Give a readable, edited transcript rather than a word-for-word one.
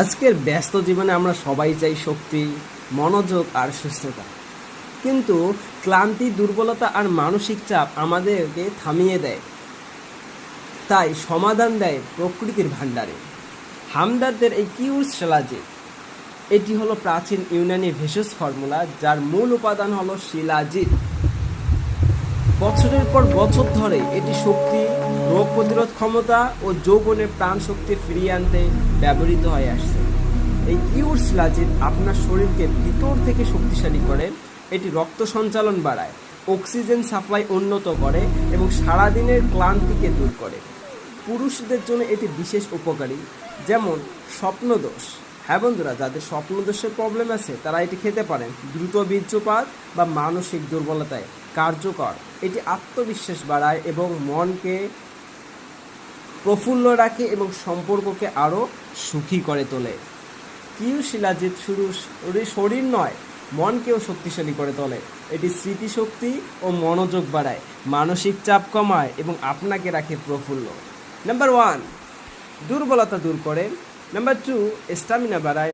আজকের ব্যস্ত জীবনে আমরা সবাই চাই শক্তি, মনোযোগ আর সুস্থতা। কিন্তু ক্লান্তি, দুর্বলতা আর মানসিক চাপ আমাদেরকে থামিয়ে দেয়। তাই সমাধান দেয় প্রকৃতির ভাণ্ডারে। হামদর্দের এই কিউর শিলাজিৎ, এটি হলো প্রাচীন ইউনানি ভেষজ ফর্মুলা, যার মূল উপাদান হলো শিলাজিৎ। বছরের পর বছর ধরে এটি শক্তি, রোগ প্রতিরোধ ক্ষমতা ও যৌবনের প্রাণ শক্তি ফিরিয়ে আনতে ব্যবহৃত হয়ে আসছে। এই কিউর শিলাজিৎ আপনার শরীরকে ভিতর থেকে শক্তিশালী করে। এটি রক্ত সঞ্চালন বাড়ায়, অক্সিজেন সাপ্লাই উন্নত করে এবং সারাদিনের ক্লান্তিকে দূর করে। পুরুষদের জন্য এটি বিশেষ উপকারী, যেমন স্বপ্নদোষ। হ্যাঁ বন্ধুরা, যাদের স্বপ্নদোষের প্রবলেম আছে তারা এটি খেতে পারেন। দ্রুত বীর্যপাত বা মানসিক দুর্বলতায় কার্যকর। এটি আত্মবিশ্বাস বাড়ায় এবং মনকে প্রফুল্ল রাখে এবং সম্পর্ককে আরও সুখী করে তোলে। কিউ শিলাজিৎ শুধু শরীর নয়, মনকেও শক্তিশালী করে তোলে। এটি স্মৃতিশক্তি ও মনোযোগ বাড়ায়, মানসিক চাপ কমায় এবং আপনাকে রাখে প্রফুল্ল। নাম্বার 1, দুর্বলতা দূর করে। নাম্বার 2, স্ট্যামিনা বাড়ায়।